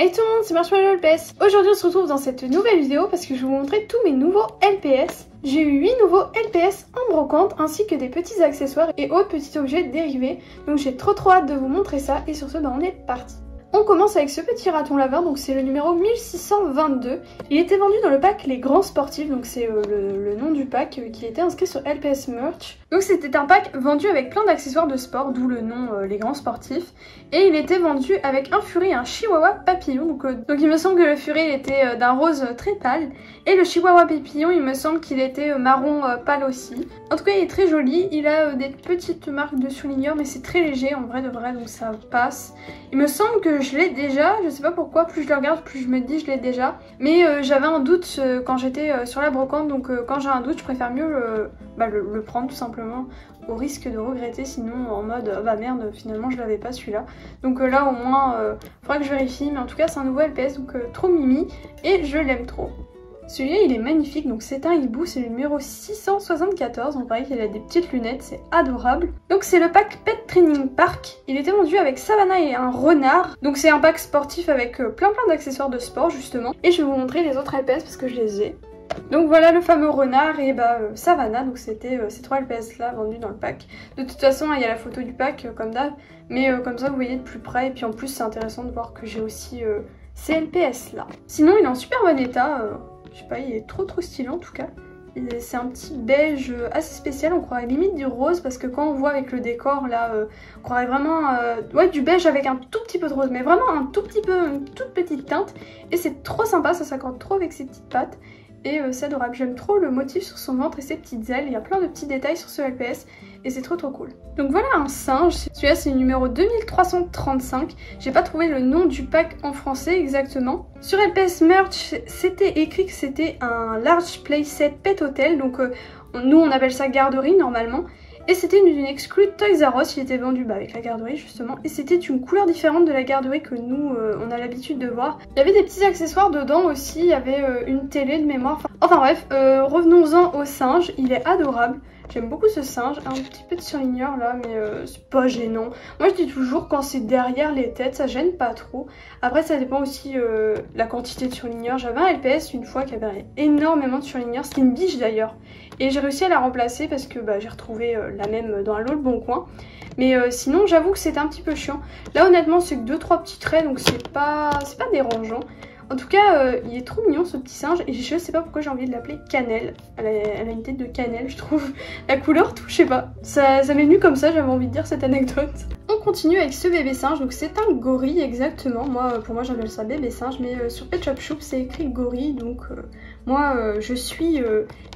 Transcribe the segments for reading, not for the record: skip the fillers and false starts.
Hey tout le monde, c'est Marshmallow LPS. Aujourd'hui on se retrouve dans cette nouvelle vidéo parce que je vais vous montrer tous mes nouveaux LPS. J'ai eu 8 nouveaux LPS en brocante ainsi que des petits accessoires et autres petits objets dérivés. Donc j'ai trop hâte de vous montrer ça et sur ce on est parti. On commence avec ce petit raton laveur, donc c'est le numéro 1622. Il était vendu dans le pack Les Grands Sportifs, donc c'est le nom du pack qui était inscrit sur LPS Merch. Donc c'était un pack vendu avec plein d'accessoires de sport, d'où le nom Les Grands Sportifs. Et il était vendu avec un furet et un chihuahua papillon. Donc il me semble que le furet était d'un rose très pâle. Et le chihuahua papillon, il me semble qu'il était marron pâle aussi. En tout cas, il est très joli. Il a des petites marques de surligneur, mais c'est très léger en vrai de vrai, donc ça passe. Il me semble que je l'ai déjà, je sais pas pourquoi, plus je le regarde, plus je me dis je l'ai déjà. Mais j'avais un doute quand j'étais sur la brocante, donc quand j'ai un doute, je préfère mieux le prendre tout simplement, au risque de regretter, sinon en mode bah merde, finalement je l'avais pas celui-là. Donc là au moins, faudra que je vérifie, mais en tout cas c'est un nouveau LPS, donc trop mimi, et je l'aime trop. Celui-là il est magnifique, donc c'est un hibou, c'est le numéro 674, on paraît qu'il a des petites lunettes, c'est adorable. Donc c'est le pack Pet Training Park, il était vendu avec Savannah et un renard. Donc c'est un pack sportif avec plein d'accessoires de sport justement. Et je vais vous montrer les autres LPS parce que je les ai. Donc voilà le fameux renard et Savannah, donc c'était ces 3 LPS là vendus dans le pack. De toute façon il y a la photo du pack comme d'hab, mais comme ça vous voyez de plus près et puis en plus c'est intéressant de voir que j'ai aussi ces LPS là. Sinon il est en super bon état, je sais pas, il est trop stylé en tout cas. C'est un petit beige assez spécial, on croirait limite du rose parce que quand on voit avec le décor là, on croirait vraiment ouais, du beige avec un tout petit peu de rose, mais vraiment un tout petit peu, une toute petite teinte. Et c'est trop sympa, ça s'accorde trop avec ses petites pattes. Et c'est adorable, j'aime trop le motif sur son ventre et ses petites ailes, il y a plein de petits détails sur ce LPS et c'est trop cool. Donc voilà un singe, celui-là c'est le numéro 2335, j'ai pas trouvé le nom du pack en français exactement. Sur LPS Merch, c'était écrit que c'était un large playset pet hotel, donc nous on appelle ça garderie normalement. Et c'était une exclue Toys R Us, il était vendu avec la garderie justement. Et c'était une couleur différente de la garderie que nous, on a l'habitude de voir. Il y avait des petits accessoires dedans aussi, il y avait une télé de mémoire. Enfin bref, revenons-en au singe, il est adorable. J'aime beaucoup ce singe, un petit peu de surligneur là, mais c'est pas gênant. Moi je dis toujours quand c'est derrière les têtes, ça gêne pas trop. Après ça dépend aussi la quantité de surligneur. J'avais un LPS une fois qui avait énormément de surligneur, c'était une biche d'ailleurs. Et j'ai réussi à la remplacer parce que j'ai retrouvé la même dans l'autre bon coin. Mais sinon j'avoue que c'était un petit peu chiant. Là honnêtement c'est que 2-3 petits traits, donc c'est pas dérangeant. En tout cas, il est trop mignon ce petit singe et je sais pas pourquoi j'ai envie de l'appeler Cannelle. Elle a une tête de cannelle, je trouve. La couleur, tout, je sais pas. Ça m'est venu comme ça, j'avais envie de dire cette anecdote. On continue avec ce bébé singe, donc c'est un gorille exactement. Pour moi j'appelle ça bébé singe, mais sur Pet Shop Choup c'est écrit gorille, donc moi je suis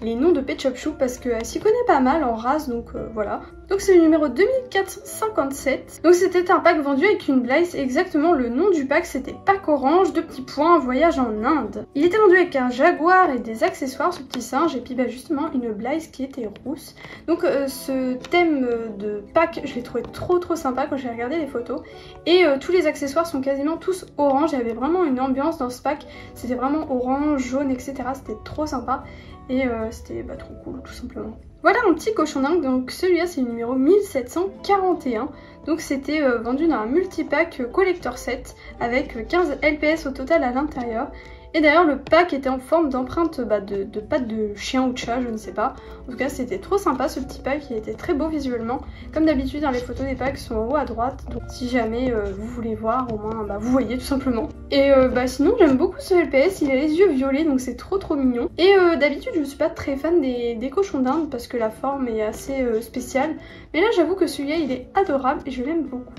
les noms de Pet Shop Choup parce qu'elle s'y connaît pas mal en race, donc voilà. Donc c'est le numéro 2457. Donc c'était un pack vendu avec une Blaze, exactement le nom du pack c'était pack orange, 2 petits points, voyage en Inde. Il était vendu avec un jaguar et des accessoires, ce petit singe, et puis justement une Blaze qui était rousse. Donc ce thème de pack, je l'ai trouvé trop sympa quand j'ai regardé les photos. Et tous les accessoires sont quasiment tous orange, il y avait vraiment une ambiance dans ce pack, c'était vraiment orange, jaune, etc. C'était trop sympa et c'était trop cool tout simplement. Voilà un petit cochon d'Inde, donc celui-là c'est le numéro 1741, donc c'était vendu dans un multipack collector set avec 15 LPS au total à l'intérieur. Et d'ailleurs le pack était en forme d'empreinte de pattes de chien ou de chat, je ne sais pas. En tout cas c'était trop sympa ce petit pack, il était très beau visuellement. Comme d'habitude les photos des packs sont en haut à droite, donc si jamais vous voulez voir, au moins vous voyez tout simplement. Et sinon j'aime beaucoup ce LPS, il a les yeux violets donc c'est trop mignon. Et d'habitude je ne suis pas très fan des cochons d'Inde parce que la forme est assez spéciale. Mais là j'avoue que celui-là il est adorable et je l'aime beaucoup.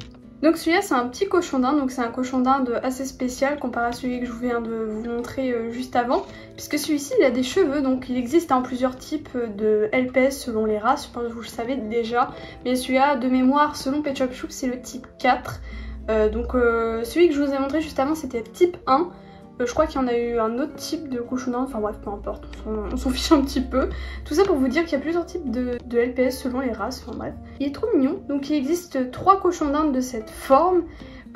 Donc celui-là c'est un petit cochon d'Inde, donc c'est un cochon d'Inde assez spécial comparé à celui que je viens de vous montrer juste avant. Puisque celui-ci il a des cheveux, donc il existe plusieurs types de LPS selon les races, je pense que vous le savez déjà. Mais celui-là de mémoire selon Pet Shop Choup c'est le type 4. Celui que je vous ai montré juste avant c'était type 1. Je crois qu'il y en a eu un autre type de cochon d'Inde, enfin bref, peu importe, on s'en fiche un petit peu. Tout ça pour vous dire qu'il y a plusieurs types de LPS selon les races, enfin bref. Il est trop mignon, donc il existe 3 cochons d'Inde de cette forme.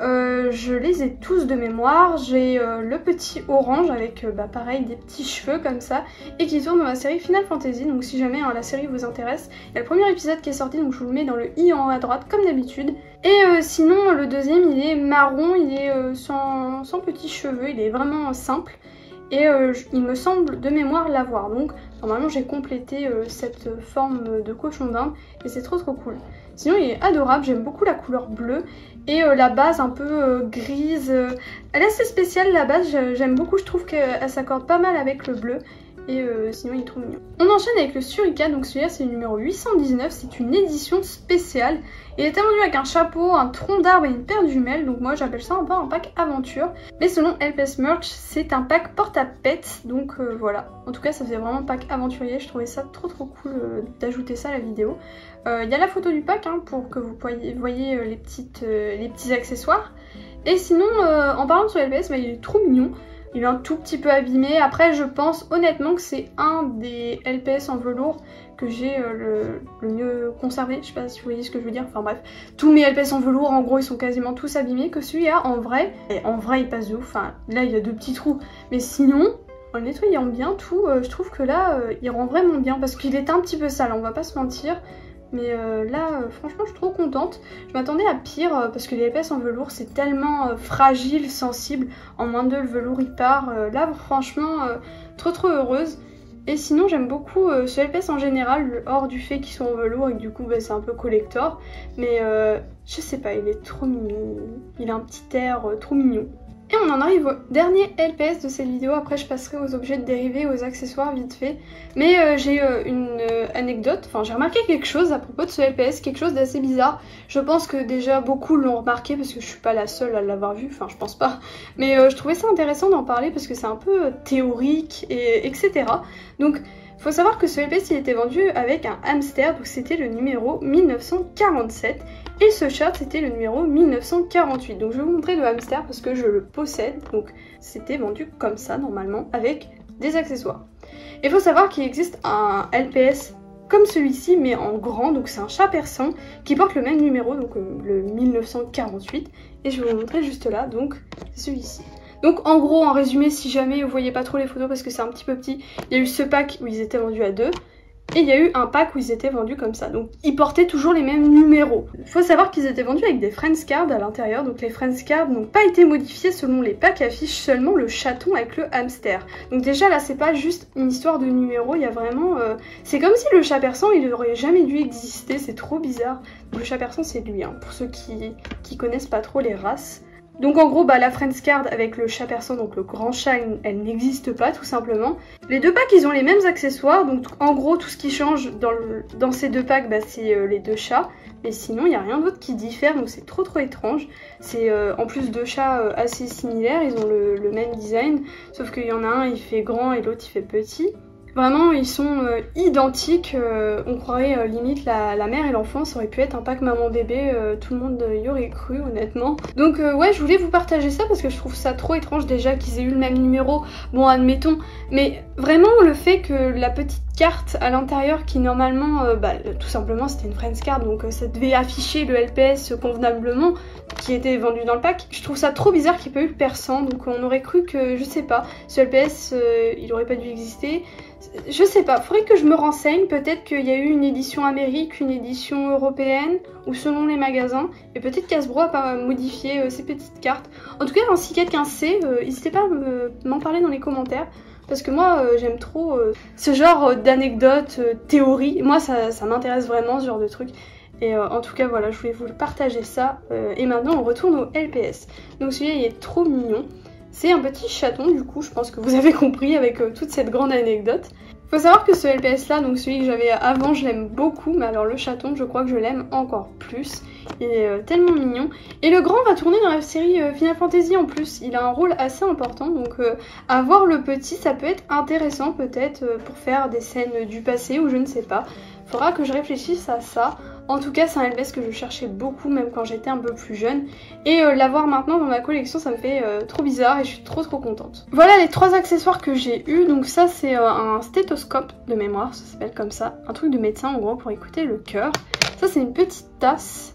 je les ai tous de mémoire. J'ai le petit orange avec pareil des petits cheveux comme ça et qui tourne dans la série Final Fantasy. Donc si jamais la série vous intéresse, il y a le premier épisode qui est sorti, donc je vous le mets dans le i en haut à droite comme d'habitude. Et sinon le deuxième il est marron, il est sans petits cheveux, il est vraiment simple. Et il me semble de mémoire l'avoir, donc normalement j'ai complété cette forme de cochon d'Inde et c'est trop cool. Sinon il est adorable, j'aime beaucoup la couleur bleue et la base un peu grise. Elle est assez spéciale la base, j'aime beaucoup, je trouve qu'elle s'accorde pas mal avec le bleu. Et sinon il est trop mignon. On enchaîne avec le Surika, donc celui-là c'est le numéro 819, c'est une édition spéciale. Il était vendu avec un chapeau, un tronc d'arbre et une paire de jumelles, donc moi j'appelle ça un peu un pack aventure. Mais selon LPS Merch, c'est un pack porte à pets, donc voilà. En tout cas ça faisait vraiment pack aventurier, je trouvais ça trop cool d'ajouter ça à la vidéo. Il y a la photo du pack pour que vous voyez les petits accessoires. Et sinon, en parlant sur LPS, il est trop mignon. Il est un tout petit peu abîmé. Après, je pense honnêtement que c'est un des LPS en velours que j'ai le mieux conservé. Je sais pas si vous voyez ce que je veux dire. Enfin bref, tous mes LPS en velours, en gros, ils sont quasiment tous abîmés. Que celui-là, en vrai, il passe de ouf. Enfin, là, il y a 2 petits trous. Mais sinon, en le nettoyant bien tout, je trouve que là, il rend vraiment bien. Parce qu'il était un petit peu sale, on va pas se mentir. Mais là, franchement, je suis trop contente. Je m'attendais à pire parce que les LPS en velours, c'est tellement fragile, sensible. En moins de 2, le velours, il part. Là, franchement, trop heureuse. Et sinon, j'aime beaucoup ce LPS en général, hors du fait qu'ils sont en velours et que du coup, c'est un peu collector. Mais je sais pas, il est trop mignon. Il a un petit air trop mignon. Et on en arrive au dernier LPS de cette vidéo, après je passerai aux objets de dérivés, aux accessoires vite fait. Mais j'ai une anecdote, enfin j'ai remarqué quelque chose à propos de ce LPS, quelque chose d'assez bizarre. Je pense que déjà beaucoup l'ont remarqué parce que je suis pas la seule à l'avoir vu, enfin je pense pas. Mais je trouvais ça intéressant d'en parler parce que c'est un peu théorique et etc. Donc faut savoir que ce LPS il était vendu avec un hamster, donc c'était le numéro 1947. Et ce chat c'était le numéro 1948. Donc je vais vous montrer le hamster parce que je le possède. Donc c'était vendu comme ça normalement avec des accessoires. Il faut savoir qu'il existe un LPS comme celui-ci mais en grand. Donc c'est un chat persan qui porte le même numéro, donc le 1948. Et je vais vous montrer juste là, donc c'est celui-ci. Donc en gros, en résumé, si jamais vous voyez pas trop les photos parce que c'est un petit peu petit, il y a eu ce pack où ils étaient vendus à 2 et il y a eu un pack où ils étaient vendus comme ça. Donc ils portaient toujours les mêmes numéros. Il faut savoir qu'ils étaient vendus avec des Friends Cards à l'intérieur. Donc les Friends Cards n'ont pas été modifiés selon les packs, affichent seulement le chaton avec le hamster. Donc déjà là, c'est pas juste une histoire de numéros, il y a vraiment... C'est comme si le chat persan, il aurait jamais dû exister, c'est trop bizarre. Le chat persan, c'est lui, pour ceux qui connaissent pas trop les races. Donc en gros, la Friends Card avec le chat persan, donc le grand chat, elle n'existe pas tout simplement. Les 2 packs, ils ont les mêmes accessoires, donc en gros, tout ce qui change dans ces 2 packs, c'est les 2 chats. Mais sinon, il n'y a rien d'autre qui diffère, donc c'est trop étrange. C'est en plus 2 chats assez similaires, ils ont le même design, sauf qu'il y en a un, il fait grand et l'autre, il fait petit. Vraiment, ils sont identiques, on croirait limite la mère et l'enfant, ça aurait pu être un pack maman-bébé, tout le monde y aurait cru honnêtement. Donc ouais, je voulais vous partager ça parce que je trouve ça trop étrange déjà qu'ils aient eu le même numéro, bon admettons, mais vraiment le fait que la petite carte à l'intérieur qui normalement, tout simplement c'était une Friends Card, donc ça devait afficher le LPS convenablement qui était vendu dans le pack, je trouve ça trop bizarre qu'il n'y ait pas eu le persan, donc on aurait cru que, je sais pas, ce LPS il aurait pas dû exister. Je sais pas, faudrait que je me renseigne, peut-être qu'il y a eu une édition Amérique, une édition européenne, ou selon les magasins, et peut-être qu'Hasbro a pas modifié ces petites cartes. En tout cas, si quelqu'un sait, n'hésitez pas à m'en parler dans les commentaires, parce que moi j'aime trop ce genre d'anecdotes, théories, moi ça m'intéresse vraiment ce genre de trucs. Et en tout cas voilà, je voulais vous partager ça, et maintenant on retourne au LPS. Donc celui-là il est trop mignon. C'est un petit chaton, du coup, je pense que vous avez compris avec toute cette grande anecdote. Faut savoir que ce LPS là, donc celui que j'avais avant, je l'aime beaucoup, mais alors le chaton, je crois que je l'aime encore plus. Il est tellement mignon. Et le grand va tourner dans la série Final Fantasy en plus. Il a un rôle assez important, donc avoir le petit, ça peut être intéressant peut-être pour faire des scènes du passé ou je ne sais pas. Faudra que je réfléchisse à ça. En tout cas, c'est un LPS que je cherchais beaucoup, même quand j'étais un peu plus jeune. Et l'avoir maintenant dans ma collection, ça me fait trop bizarre et je suis trop contente. Voilà les 3 accessoires que j'ai eu. Donc ça, c'est un stéthoscope de mémoire, ça s'appelle comme ça. Un truc de médecin, en gros, pour écouter le cœur. Ça, c'est une petite tasse.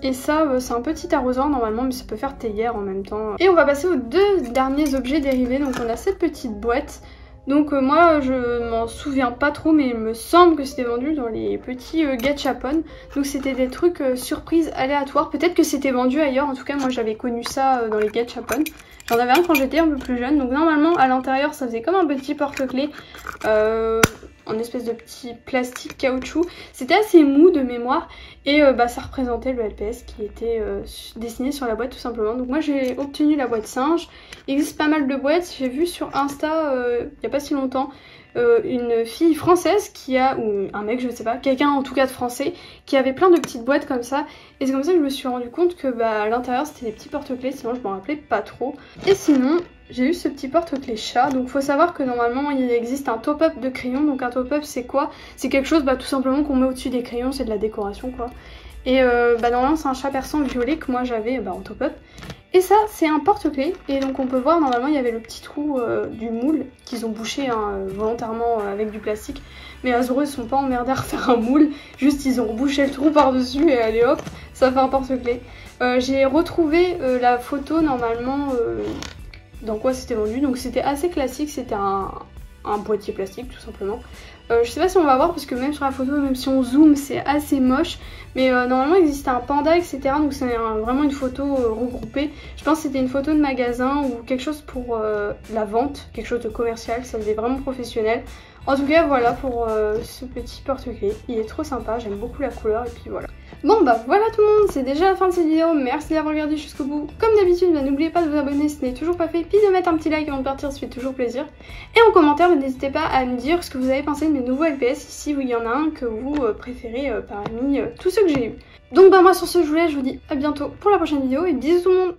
Et ça, c'est un petit arrosoir normalement, mais ça peut faire théière en même temps. Et on va passer aux deux derniers objets dérivés. Donc on a cette petite boîte. Donc moi je m'en souviens pas trop, mais il me semble que c'était vendu dans les petits gachapon. Donc c'était des trucs surprises aléatoires. Peut-être que c'était vendu ailleurs, en tout cas moi j'avais connu ça dans les gachapon. J'en avais un quand j'étais un peu plus jeune. Donc normalement à l'intérieur ça faisait comme un petit porte-clés. En espèce de petit plastique caoutchouc. C'était assez mou de mémoire et ça représentait le LPS qui était dessiné sur la boîte tout simplement. Donc moi j'ai obtenu la boîte singe. Il existe pas mal de boîtes. J'ai vu sur Insta il n'y a pas si longtemps une fille française qui a, ou un mec je sais pas, quelqu'un en tout cas de français qui avait plein de petites boîtes comme ça. Et c'est comme ça que je me suis rendu compte que à l'intérieur c'était des petits porte-clés, sinon je m'en rappelais pas trop. Et sinon j'ai eu ce petit porte-clés chat. Donc faut savoir que normalement il existe un top-up de crayons. Donc un top-up c'est quoi? C'est quelque chose tout simplement qu'on met au-dessus des crayons, c'est de la décoration quoi. Et normalement c'est un chat persan violet que moi j'avais en top-up. Et ça c'est un porte-clés. Et donc on peut voir normalement il y avait le petit trou du moule qu'ils ont bouché volontairement avec du plastique. Mais Hasbro ils sont pas emmerdés à refaire un moule. Juste ils ont rebouché le trou par dessus et allez hop ça fait un porte-clés. J'ai retrouvé la photo normalement dans quoi c'était vendu. Donc c'était assez classique, c'était un boîtier plastique tout simplement. Je sais pas si on va voir parce que même sur la photo, même si on zoome, c'est assez moche. Mais normalement il existait un panda etc. Donc c'est vraiment une photo regroupée. Je pense que c'était une photo de magasin ou quelque chose pour la vente, quelque chose de commercial, ça faisait vraiment professionnel. En tout cas voilà pour ce petit porte-clés, il est trop sympa, j'aime beaucoup la couleur et puis voilà. Bon voilà tout le monde, c'est déjà la fin de cette vidéo, merci d'avoir regardé jusqu'au bout. Comme d'habitude, n'oubliez pas de vous abonner si ce n'est toujours pas fait, puis de mettre un petit like avant de partir, ça fait toujours plaisir. Et en commentaire, n'hésitez pas à me dire ce que vous avez pensé de mes nouveaux LPS, si il y en a un que vous préférez parmi tous ceux que j'ai eu. Donc moi sur ce je vous laisse, je vous dis à bientôt pour la prochaine vidéo et bisous tout le monde.